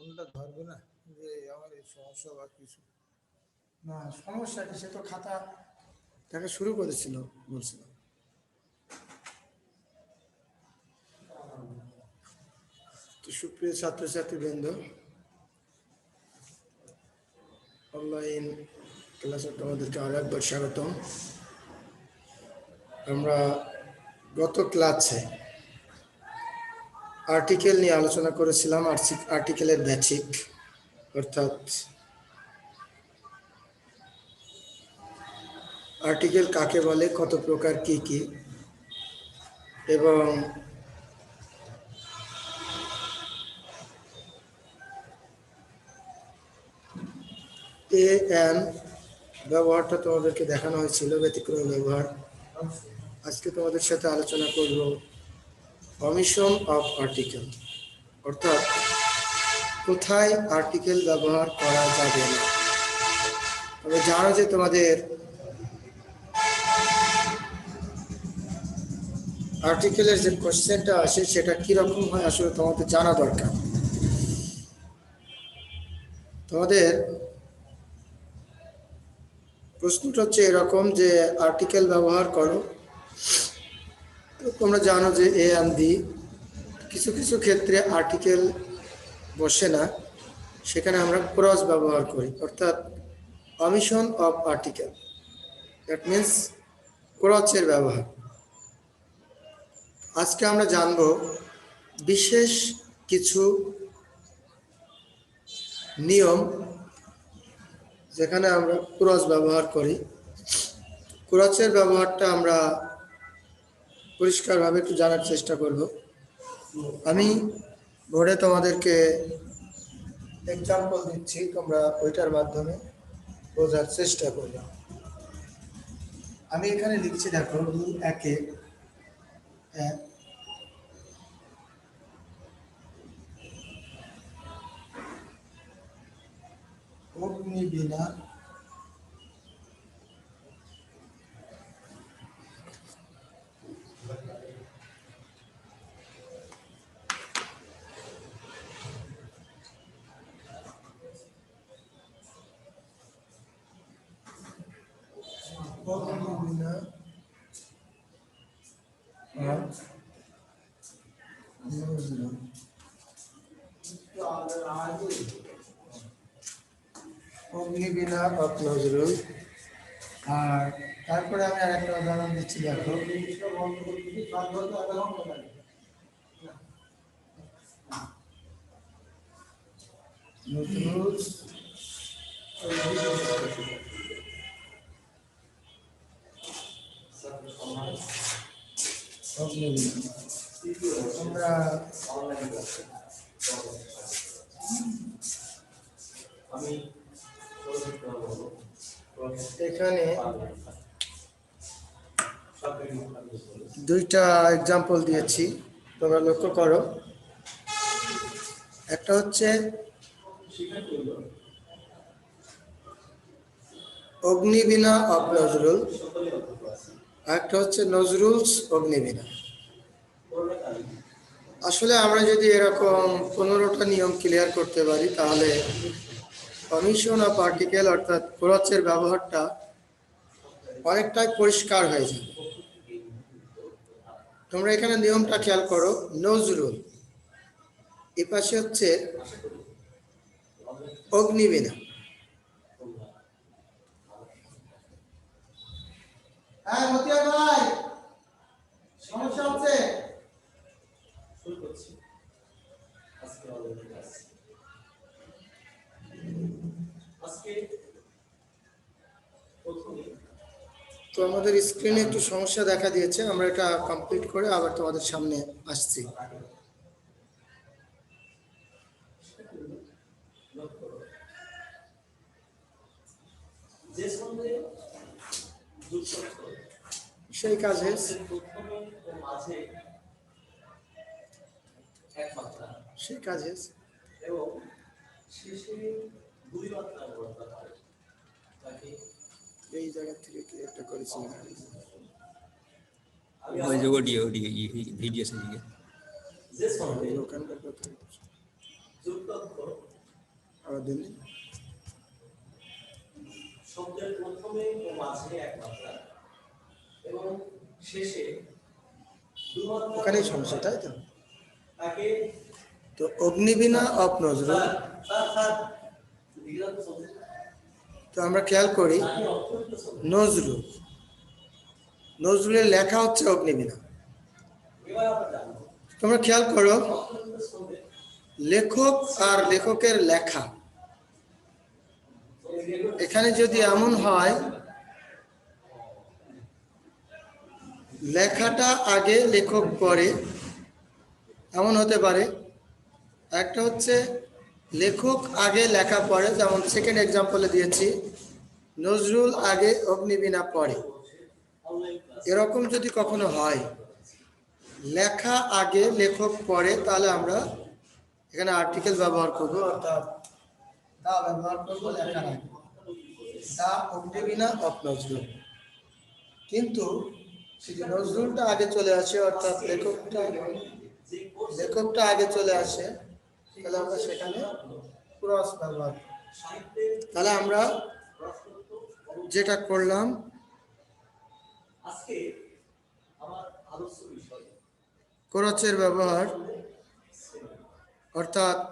ফোনটা ধরবে না যে আমার এই সমস্যা বা কিছু। না সমস্যা কি, সে তো খাতা দেখা শুরু করেছিল বলছিল। তো সুপ্রিয় ছাত্রছাত্রীবৃন্দ, অনলাইন ক্লাসে তোমাদেরকে আরো একবার স্বাগতম। আমরা গত ক্লাসে আর্টিকেল নিয়ে আলোচনা করেছিলাম। আর্টিকেলের বেসিক অর্থাৎ আর্টিকেল কাকে বলে, কত প্রকার, কি কি, এবং এ এন ব্যবহারটা তোমাদেরকে দেখানো হয়েছিল, ব্যতিক্রমী ব্যবহার। আজকে তোমাদের সাথে আলোচনা করব অমিশন অফ আর্টিকেল, অর্থাৎ কোথায় আর্টিকেল ব্যবহার করা যাবে না। তবে জানো যে তোমাদের আর্টিকেলের যে কোশ্চেনটা আসে সেটা কিরকম হয় আসলে তোমাদের জানা দরকার। তোমাদের প্রশ্নটা হচ্ছে এরকম যে আর্টিকেল ব্যবহার করো, তো তোমরা জানো যে এ এম দি, কিছু কিছু ক্ষেত্রে আর্টিকেল বসে না, সেখানে আমরা ক্রস ব্যবহার করি, অর্থাৎ omission of article, that means ক্রসের ব্যবহার। আজকে আমরা জানব বিশেষ কিছু নিয়ম যেখানে আমরা ক্রস ব্যবহার করি। ক্রসের ব্যবহারটা আমরা পরিষ্কারভাবে একটু জানার চেষ্টা করব। আমি বোর্ডে তোমাদেরকে এক্সাম্পল দিচ্ছি, তোমরা ওইটার মাধ্যমে বোঝার চেষ্টা করবে। আমি এখানে লিখছি, দেখো, 2-1 অগ্নিবীণা অগ্নিবীণা অগ্নিবীণা অফ নজরুল। আর তারপরে আমি আর একটা উদাহরণ দিচ্ছি, দেখো, নজরুল অগ্নিবীণা। আমরা এখানে দুইটা এক্সাম্পল দিয়েছি, তোমরা লক্ষ্য করো। একটা হচ্ছে অগ্নিবীণা অফ নজরুল, একটা হচ্ছে নজরুলস অগ্নিবীণা। আসলে আমরা যদি এরকম 15টা নিয়ম ক্লিয়ার করতে পারি তাহলে অমিশন অফ আর্টিকেল অর্থাৎ ক্রসের ব্যবহারটা অনেকটাই পরিষ্কার হয়ে যাবে। তোমরা এখানে নিয়মটা খেয়াল করো, নজরুল, এ পাশে হচ্ছে অগ্নিবীণা। হ্যাঁ মতিয়া ভাই, সমস্যা হচ্ছে? তো আমাদের স্ক্রিনে একটু সমস্যা দেখা দিয়েছে, আমরা এটা কমপ্লিট করে আবার তোমাদের সামনে আসছি। সেই কাজে সেই কাজে এই জায়গা থেকে কি একটা করেছিলাম, ওই যে অডিও ভিডিও সেদিকে ওখানকার কথা। দিন। শব্দের প্রথমে ও মাঝে এক মাত্রা এবং শেষে দুমাত্রা ওখানেই সমস্যা, তাই তো? তাকে তো অগ্নিবীণা অফ নজরুল, তো আমরা খেয়াল করি নজরুল, নজরুলের লেখা হচ্ছে অগ্নিবীণা। এবার আমরা জানবো তোমরা খেয়াল করো অক্ষরযুক্ত ছন্দে লেখক আর লেখকের লেখা, এখানে যদি এমন হয় লেখাটা আগে লেখক পরে, এমন হতে পারে। একটা হচ্ছে লেখক আগে লেখা পড়ে, যেমন সেকেন্ড এক্সাম্পলে দিয়েছি নজরুল আগে অগ্নিবীণা পড়ে। এরকম যদি কখনো হয় লেখা আগে লেখক পড়ে, তাহলে আমরা এখানে আর্টিকেল ব্যবহার করব, অর্থাৎ দা ব্যবহার করবো লেখার আগে, দা অগ্নিবীণা অফ নজরুল। কিন্তু যদি নজরুলটা আগে চলে আসে, অর্থাৎ লেখকটা আগে চলে আসে, তাহলে আমরা সেখানে ক্রস ব্যবহার করি। তাহলে আমরা যেটা করলাম, আজকে আমার আলোচ্য বিষয় ক্রসের ব্যবহার, অর্থাৎ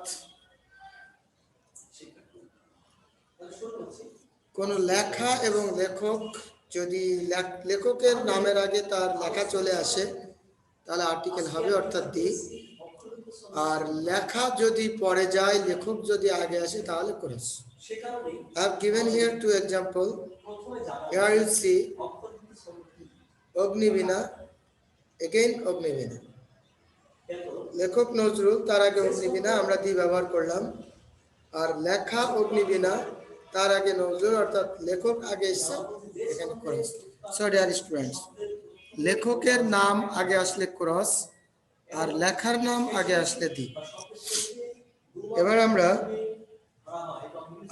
কোন লেখা এবং লেখক, যদি লেখকের নামের আগে তার লেখা চলে আসে তাহলে আর্টিকেল হবে, অর্থাৎ দি। আর লেখা যদি পরে যায়, লেখক যদি আগে আসে, তাহলে ক্রস। সে কারণে I have given here two example. প্রথমে জানা Here you see অক্ষরযুক্ত ছন্দ কি? অগ্নিবীণা, again অগ্নিবীণা। দেখো লেখক নজরুল, তার আগে অগ্নিবীণা, আমরা দি ব্যবহার করলাম। আর লেখা অগ্নিবীণা, তার আগে নজরুল, অর্থাৎ লেখক আগে এসছে, এখানে ক্রস। সো ডিয়ার স্টুডেন্টস, লেখকের নাম আগে আসলে ক্রস, আর লেখার নাম আগে আসলে দি। এবার আমরা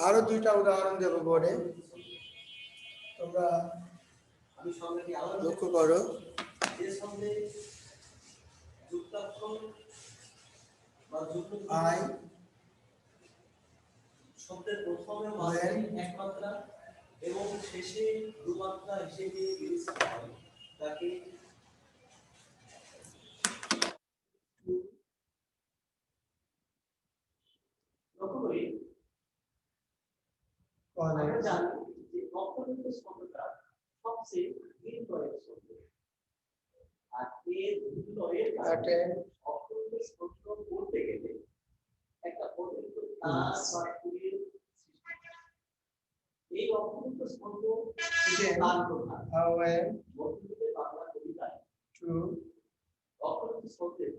আরো দুইটা উদাহরণ দেব বোর্ডে, তোমরা আমি সঙ্গে আলাদা লক্ষ্য করো। যে ছন্দে যুক্তাক্ষর বা যুক্ত আই শব্দের প্রথমে মাঝে এক মাত্রা এবং শেষে দুমাত্রা হিসেবে বিবেচিত হয় তাকে লক্ষ্য করি। আমরা জানি যে অক্ষরযুক্ত ছন্দটা সবচেয়ে দীর্ঘয়ের ছন্দ, আর এর দীর্ঘয়ের অক্ষরযুক্ত ছন্দ করতে গেলে একটা অতিরিক্ত তার বা সুরের সৃষ্টি হয়। এই অক্ষরযুক্ত ছন্দ তার প্রধান মধ্যযুগের বাংলা কবিতায় অক্ষরযুক্ত ছন্দের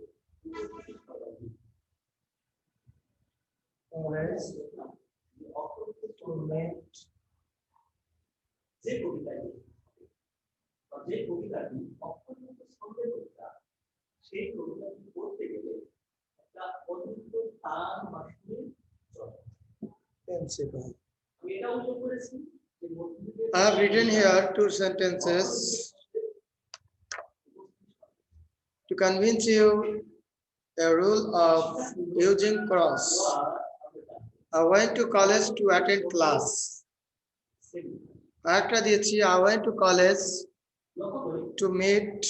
যে কবিতায় বা যে কবিতাটি অক্ষরযুক্ত ছন্দের কবিতা, সেই কবিতাটি পড়তে গেলে একটা অতিরিক্ত তান বা সুরের principle. আমি এটা উল্লেখ করেছি যে মধ্যযুগের I have written here two sentences to convince you a rule of using cross. I went to college to attend class. আরেকটা দিয়েছি, I went to college to meet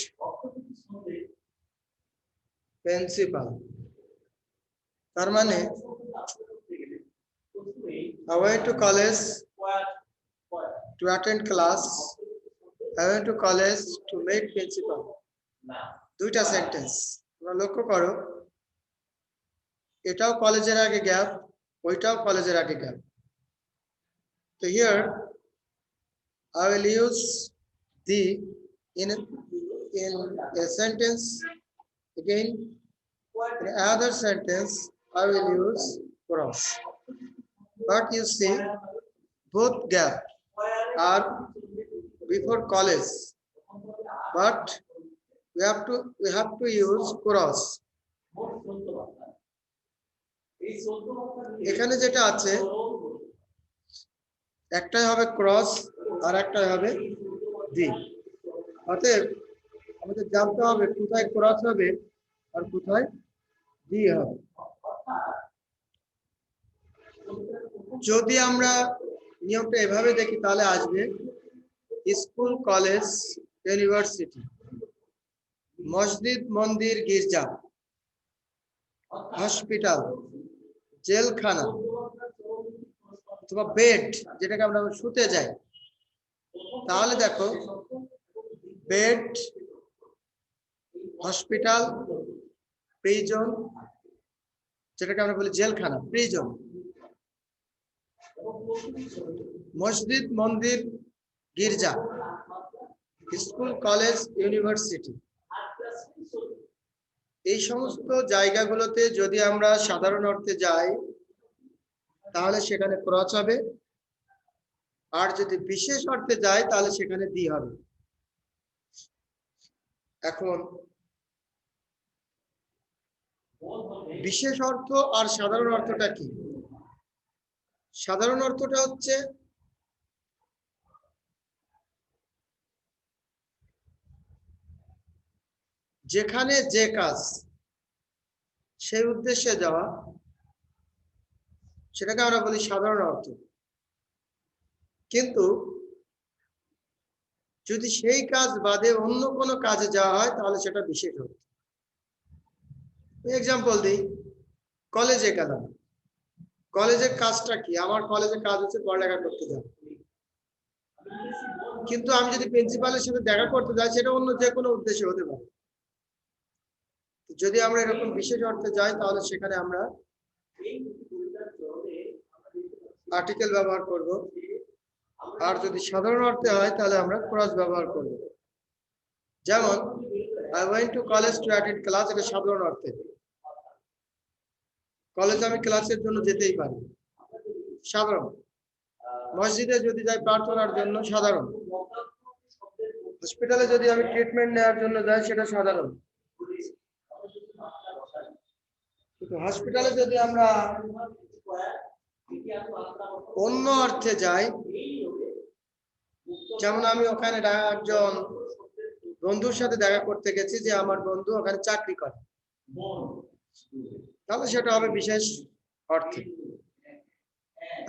principal. তার মানে I went to college to attend class. I went to college to meet principal. দুইটা sentence তোমরা লক্ষ্য করো, এটাও কলেজের আগে গ্যাপ, ওইটাও কলেজের আগে গ্যাপ। তো here I will use the in a sentence, again in another sentence I will use cross. But you see both gap are before college, but we have to use cross. এখানে যেটা আছে একটাই হবে cross আর একটাই হবে দি। অতএব আমাদের জানতে হবে কোথায় ক্রস হবে আর কোথায় দি হবে। যদি আমরা নিয়মটা এভাবে দেখি তাহলে আসবে স্কুল, কলেজ, ইউনিভার্সিটি, মসজিদ, মন্দির, গির্জা, হসপিটাল, জেলখানা অথবা বেড, যেটাকে আমরা শুতে যাই। তাহলে দেখো বেড, হসপিটাল, প্রিজন, যেটাকে আমরা বলি জেলখানা, প্রিজন, মসজিদ, মন্দির, গির্জা, স্কুল, কলেজ, ইউনিভার্সিটি, এই সমস্ত জায়গাগুলোতে যদি আমরা সাধারণ অর্থে যাই তাহলে সেখানে ক্রস হবে, আর যদি বিশেষ অর্থে যাই তাহলে সেখানে দি হবে। এখন বিশেষ অর্থ আর সাধারণ অর্থটা কি? সাধারণ অর্থটা হচ্ছে যেখানে যে কাজ, সেই উদ্দেশ্যে যাওয়া, সেটাকে আমরা বলি সাধারণ অর্থ। কিন্তু যদি সেই কাজ বাদে অন্য কোনো কাজে যাওয়া হয় তাহলে সেটা বিশেষ অর্থ। এক্সাম্পল দিই, কলেজে গেলাম, কলেজের কাজটা কি? আমার কলেজের কাজ হচ্ছে পড়ালেখা করতে যাওয়া, কিন্তু আমি যদি প্রিন্সিপালের সাথে দেখা করতে যাই সেটা অন্য যে কোনো উদ্দেশ্যে হতে পারে। যদি আমরা এরকম বিশেষ অর্থে যাই তাহলে সেখানে আমরা আর্টিকেল ব্যবহার করব, আর যদি সাধারণ অর্থে হয় তাহলে আমরা ক্রস ব্যবহার করব। যেমন I went to college to attend class, এটা সাধারণ অর্থে। কলেজে আমি ক্লাসের জন্য যেতেই পারি, সাধারণ। মসজিদে যদি যাই প্রার্থনার জন্য, সাধারণ। হসপিটালে যদি আমি ট্রিটমেন্ট নেওয়ার জন্য যাই সেটা সাধারণ। কিন্তু হসপিটালে যদি আমরা অন্য অর্থে যাই, যেমন আমি ওখানে একজন বন্ধুর সাথে দেখা করতে গেছি যে আমার বন্ধু ওখানে চাকরি করে, তাহলে সেটা হবে বিশেষ অর্থে।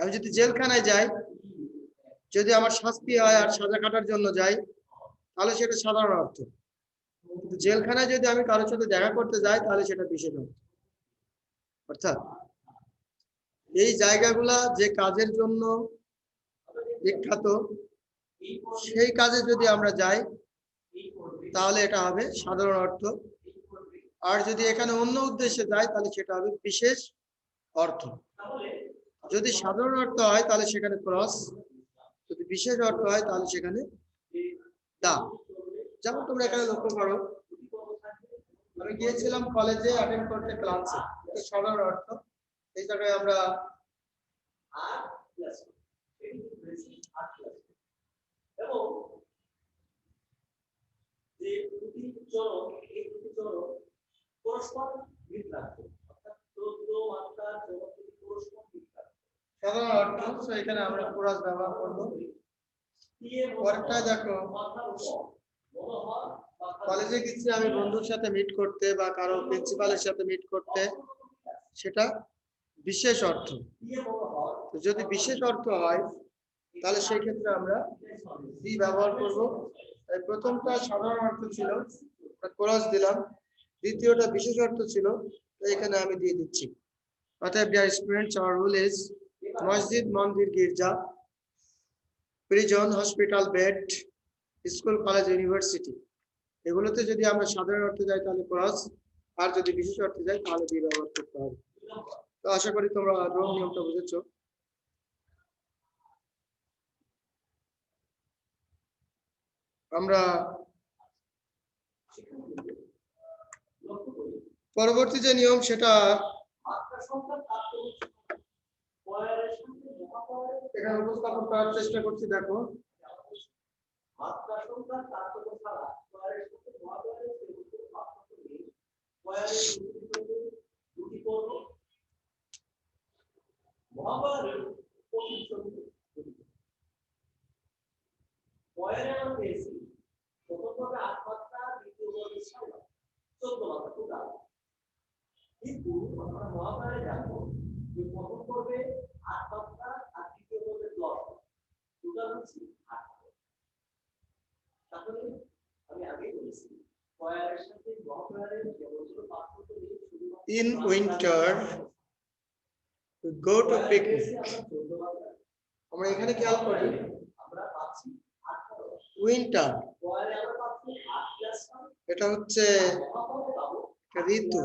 আমি যদি জেলখানায় যাই, যদি আমার শাস্তি হয় আর সাজা কাটার জন্য যাই তাহলে সেটা সাধারণ অর্থ। কিন্তু জেলখানায় যদি আমি কারোর সাথে দেখা করতে যাই তাহলে সেটা বিশেষ অর্থ। অর্থাৎ এই জায়গাগুলা যে কাজের জন্য বিখ্যাত, সেই কাজে যদি আমরা যাই তাহলে এটা হবে সাধারণ অর্থ, আর যদি এখানে অন্য উদ্দেশ্যে যাই তাহলে সেটা হবে বিশেষ অর্থ। যদি সাধারণ অর্থ হয় তাহলে সেখানে ক্রস, যদি বিশেষ অর্থ হয় তাহলে সেখানে দা। যেমন তোমরা এখানে লক্ষ্য করো, আমি গিয়েছিলাম কলেজে অ্যাটেন্ড করতে ক্লাসে, এটা সাধারণ অর্থ। এই জায়গায় আমরা এবং যে দুটি চরণ, এই দুটি চরণ পরস্পর মিল রাখবে, অর্থাৎ চৌদ্দ মাত্রা জগৎ পরস্পর মিল রাখবে, সাধারণ অর্থ। তো এখানে আমরা ক্রস ব্যবহার করব। পরেরটা দেখো, কলেজে গেছি আমি বন্ধুর সাথে মিট করতে বা কারো প্রিন্সিপালের সাথে মিট করতে, সেটা বিশেষ অর্থ। যদি বিশেষ অর্থ হয় তাহলে সেই ক্ষেত্রে আমরা দি ব্যবহার করব। তাই প্রথমটা সাধারণ অর্থ ছিল, ক্রস দিলাম। দ্বিতীয়টা বিশেষ অর্থ ছিল, এখানে আমি দিয়ে দিচ্ছি। অতএব dear students, our rule is মসজিদ, মন্দির, গির্জা, prison, hospital, bed, school, college, university, এগুলোতে যদি আমরা সাধারণ অর্থে যাই তাহলে ক্রস, আর যদি বিশেষ অর্থে যাই তাহলে দি ব্যবহার করতে হবে। তো আশা করি তোমরা নিয়মটা বুঝেছো। আমরা পরবর্তী যে নিয়ম সেটা এখানে উপস্থাপন করার চেষ্টা করছি। দেখো, কিন্তু আমরা মহাভারতে জানবো যে প্রথম পর্বে 8 মাত্রা in winter we go to picnic. আমরা এখানে খেয়াল করি আমরা পাচ্ছি 18 উইন্টার পরে আমরা পাচ্ছি 8+1 এটা হচ্ছে মহাপদে পাবো একটা ঋতু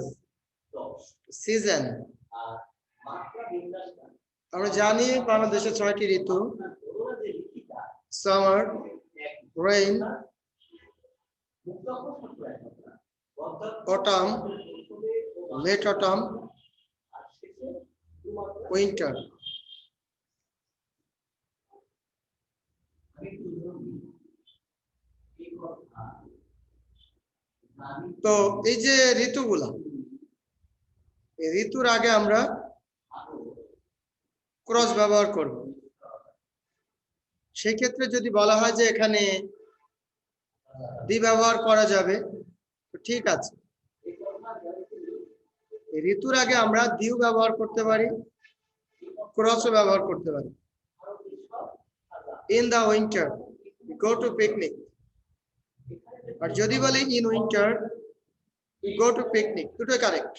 10 সিজন। আর মাত্রা বিন্যাসটা আমরা জানি বাংলাদেশে 6টি ঋতু, ওরা যে লিখিতা সামার, রেইন, মুক্তক সূত্র একটা অটাম, লেট অটাম, আর শেষে দুমাত্রা উইন্টার। আমি একটু উদাহরণ দিই এই কথা আমি তো এই যে ঋতুগুলা, এই ঋতুর আগে আমরা ক্রস ব্যবহার করব। সেই ক্ষেত্রে যদি বলা হয় যে এখানে দি ব্যবহার করা যাবে, তো ঠিক আছে। এই ঋতুর আগে আমরা দিও ব্যবহার করতে পারি, ক্রসও ব্যবহার করতে পারি। In the winter go to picnic. আর যদি বলি in winter go to picnic, দুটোই কারেক্ট।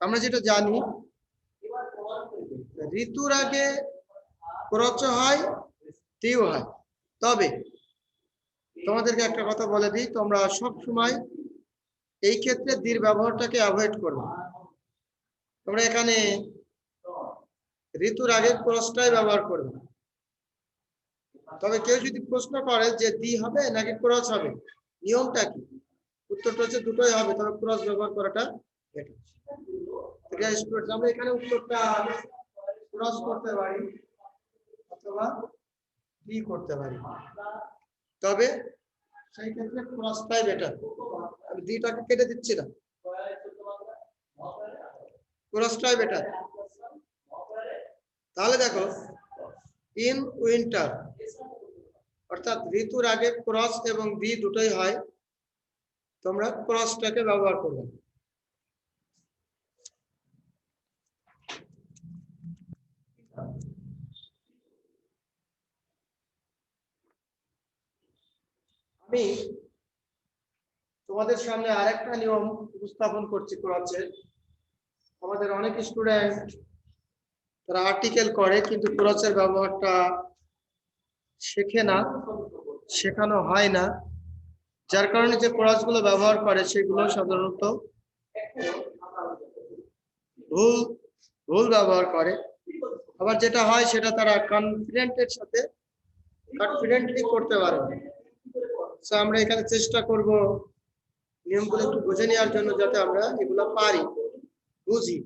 আমরা যেটা জানি ঋতুর আগে ক্রচ হয়, দিও হয়। তবে তোমাদেরকে একটা কথা বলে দিই, তোমরা সব সময় এই ক্ষেত্রে দির ব্যবহারটাকে অ্যাভয়েড করবে। তোমরা এখানে ঋতুর আগে ক্রসটাই ব্যবহার করবে। তবে কেউ যদি প্রশ্ন করে যে দি হবে নাকি ক্রস হবে, নিয়মটা কি, উত্তরটা হচ্ছে দুটোই হবে, তবে ক্রস ব্যবহার করাটা বেটার। আমরা এখানে উত্তরটা ক্রস করতে পারি অথবা দি করতে পারি, তবে সেই ক্ষেত্রে ক্রসটাই বেটার। আমি দিটাকে কেটে দিচ্ছি না, ক্রসটাই বেটার। তাহলে দেখো ইন উইন্টার অর্থাৎ ঋতুর আগে ক্রস এবং দি দুটোই হয়, তোমরা ক্রসটাকে ব্যবহার করবে। আমি তোমাদের সামনে আরেকটা নিয়ম উপস্থাপন করছি ক্রসের। আমাদের অনেক স্টুডেন্ট তারা আর্টিকেল করে কিন্তু ক্রসের ব্যবহারটা শেখে না, শেখানো হয় না, যার কারণে যে ক্রসগুলো ব্যবহার করে সেগুলো সাধারণত ভুল ব্যবহার করে। আবার যেটা হয় সেটা তারা কনফিডেন্টলি করতে পারে। আমরা এখানে চেষ্টা করব নিয়মগুলো একটু বুঝে নেওয়ার জন্য, যাতে আমরা এগুলো পারি, বুঝি।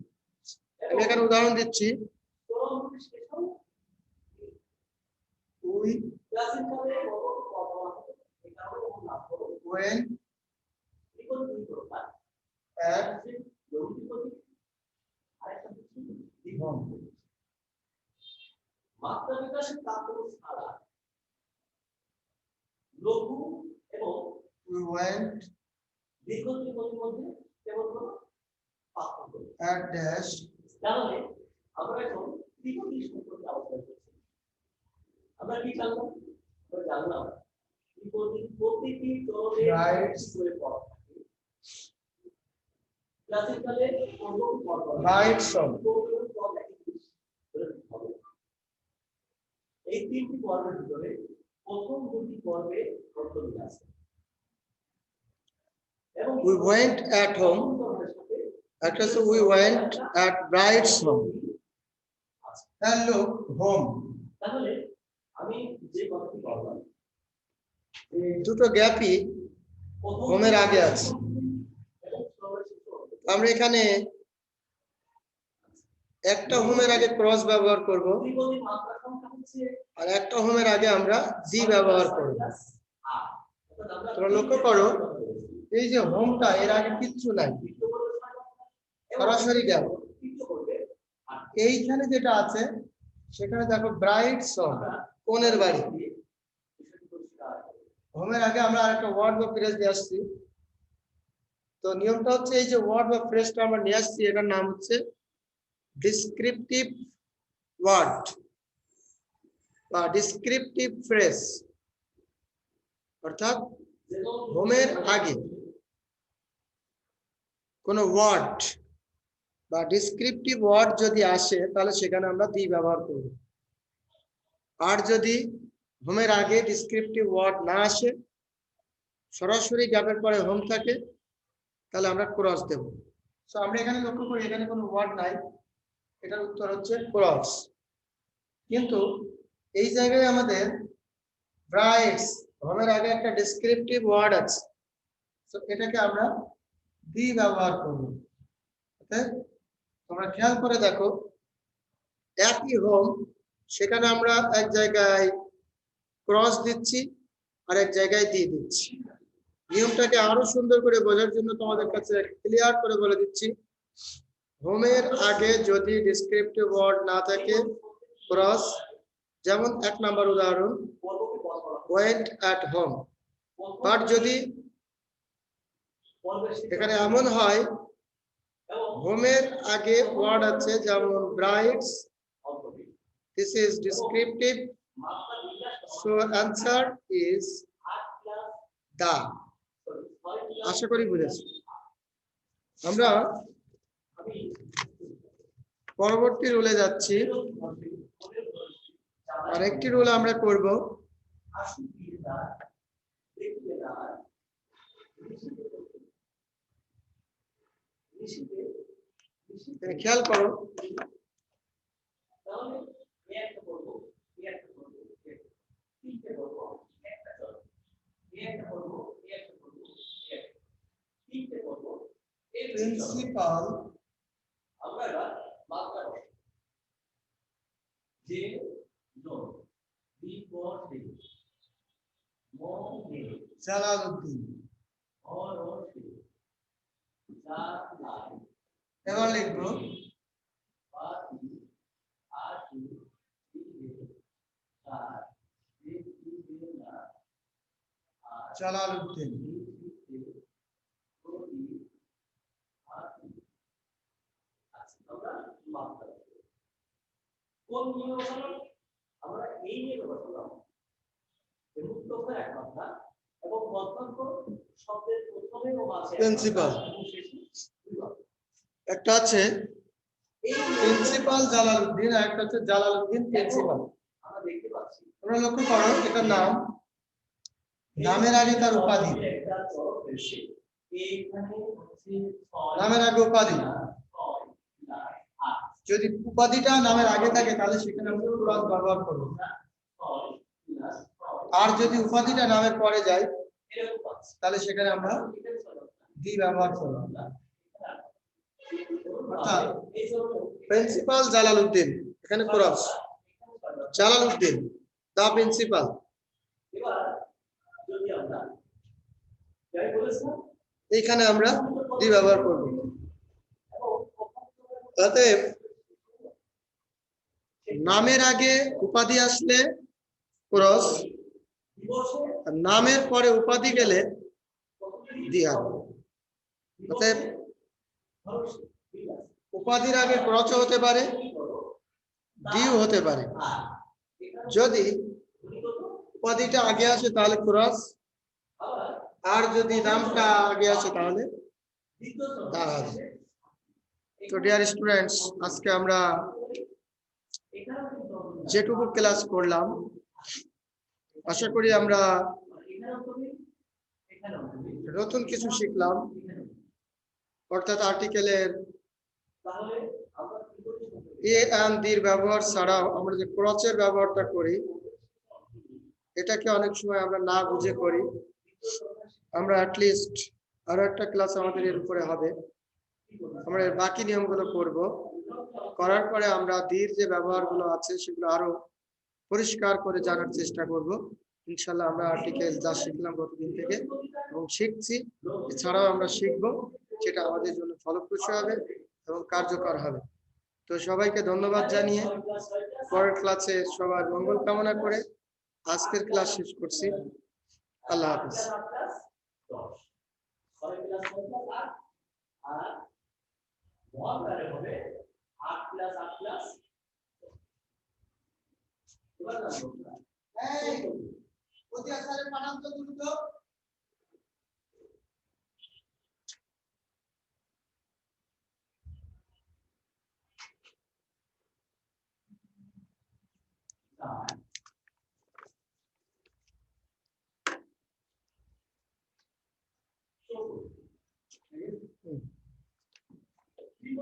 আমি এখানে উদাহরণ দিচ্ছি। When at home. মাত্রা বিকাশের তাৎপর্য ছাড়া লঘু এবং we went দীর্ঘ ত্রিকোণের মধ্যে কেবল পার্থক্য at dash। তাহলে আমরা এখন ত্রিকোণী সম্পর্কে আলোচনা করছি। আমরা কি জানলাম? আমরা জানলাম ত্রিকোণীর প্রতিটি তলে করে পদ থাকে। ক্লাসিক্যালে কোন পদ right song। এই তিনটি পর্বের ভিতরে প্রথম দুটি পর্বে অন্তর্ভুক্ত আছে। এবং we went at home, একটা হচ্ছে we went at bride's home। hello home, তাহলে আমি যে কথাটি বললাম দুটো গ্যাপই হোমের আগে আছে। আমরা এখানে একটা হোমের আগে ক্রস ব্যবহার করব, আর একটা হোমের আগে আমরা দি ব্যবহার করব। তোমরা লক্ষ্য করো এই যে হোমটা, এর আগে কিচ্ছু নাই, সরাসরি গেল। এইখানে যেটা আছে সেখানে দেখো ব্রাইডস হোম, কোনের বাড়ি। হোমের আগে আমরা আরেকটা ওয়ার্ড বা ফ্রেজ নিয়ে আসছি। তো নিয়মটা হচ্ছে এই যে ওয়ার্ড বা ফ্রেজটা আমরা নিয়ে আসছি, এটার নাম হচ্ছে ডিসক্রিপটিভ ওয়ার্ড বা ডিসক্রিপটিভ ফ্রেজ। অর্থাৎ হোমের আগে কোনো ওয়ার্ড বা ডিসক্রিপটিভ ওয়ার্ড যদি আসে তাহলে সেখানে আমরা দি ব্যবহার করব। আর যদি হোমের আগে ডিসক্রিপটিভ ওয়ার্ড না আসে, সরাসরি গ্যাপের পরে হোম থাকে, তাহলে আমরা ক্রস দেব। সো আমরা এখানে লক্ষ্য করি এখানে কোনো ওয়ার্ড নাই, এটার উত্তর হচ্ছে ক্রস। কিন্তু এই জায়গায় আমাদের ব্রাইটস হোমের আগে একটা ডেসক্রিপটিভ ওয়ার্ড আছে, তো এটাকে আমরা দি ব্যবহার করব। তোমরা খেয়াল করে দেখো, একই হোম সেখানে আমরা এক জায়গায় ক্রস দিচ্ছি আর এক জায়গায় দি দিচ্ছি। নিয়মটাকে আরো সুন্দর করে বোঝার জন্য তোমাদের কাছে ক্লিয়ার করে বলে দিচ্ছি, হোমের আগে যদি ডেসক্রিপটিভ ওয়ার্ড না থাকে ক্রস, যেমন 1 নাম্বার উদাহরণ ওয়েন্ট অ্যাট হোম। বাট যদি এখানে এমন হয় হোমের আগে ওয়ার্ড আছে যেমন brights, this is descriptive, so answer is the. আশা করি বুঝেছি। আমরা পরবর্তী রুলে যাচ্ছি। আরেকটি রুল আমরা করব, খেয়াল করো, প্রিন্সিপাল জালালউদ্দিন। এবার লিখবো জালালউদ্দিন। কোন নিয়ম আমরা এই নিয়ে বললাম, মুক্তকে এক কথা এবং মধ্যক শব্দের প্রথমে ও মাঝে প্রিন্সিপাল একটা আছে প্রিন্সিপাল জালালউদ্দিন, আর একটা হচ্ছে জালালউদ্দিন প্রিন্সিপাল। আমরা দেখতে পাচ্ছি, তোমরা লক্ষ্য করো এটার নাম, নামের আগে তার উপাধি, নামের আগে উপাধি। যদি উপাধিটা নামের আগে থাকে তাহলে সেখানে আমরা ক্রস ব্যবহার করব, আর যদি উপাধিটা নামের পরে যায় তাহলে সেখানে আমরা দি ব্যবহার করব। অর্থাৎ প্রিন্সিপাল জালালউদ্দিন, এখানে ক্রস, জালালউদ্দিন দা প্রিন্সিপাল। এইখানে আমরা দি ব্যবহার করব। অতএব নামের আগে উপাধি আসলে ক্রস, নামের পরে উপাধি গেলে দি হবে। অতএব উপাধির আগে ক্রস হতে পারে, দিও হতে পারে। যদি উপাধিটা আগে আসে তাহলে ক্রস, আর যদি নামটা আগে আসে তাহলে দা হবে। তো ডিয়ার স্টুডেন্টস, আজকে আমরা যেটুকু ক্লাস করলাম আশা করি আমরা নতুন কিছু শিখলাম। অর্থাৎ আর্টিকেলের এ এন্ড দির ব্যবহার ছাড়াও আমরা যে ক্রসের ব্যবহারটা করি এটাকে অনেক সময় আমরা না বুঝে করি। আমরা অ্যাটলিস্ট আরো একটা ক্লাস আমাদের এর উপরে হবে, আমরা এর বাকি নিয়মগুলো করব। করার পরে আমরা দির যে ব্যবহারগুলো আছে সেগুলো আরো পরিষ্কার করে জানার চেষ্টা করব। ইনশাআল্লাহ আমরা আর্টিকেল যা শিখলাম গতদিন থেকে এবং শিখছি, এছাড়াও আমরা শিখব, যেটা আমাদের জন্য ফলপ্রসূ হবে এবং কার্যকর হবে। তো সবাইকে ধন্যবাদ জানিয়ে পরের ক্লাসে সবার মঙ্গল কামনা করে আজকের ক্লাস শেষ করছি। আল্লাহ হাফেজ।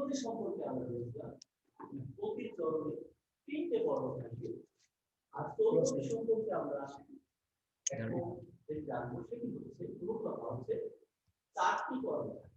তরুণী সম্পর্কে আমরা দেখলাম প্রতি চরণে 3টে পর্ব থাকে। আর তরুণী সম্পর্কে আমরা এখন যে জানবো সেটি হচ্ছে পুরো কথা হচ্ছে 4টি পর্ব থাকে।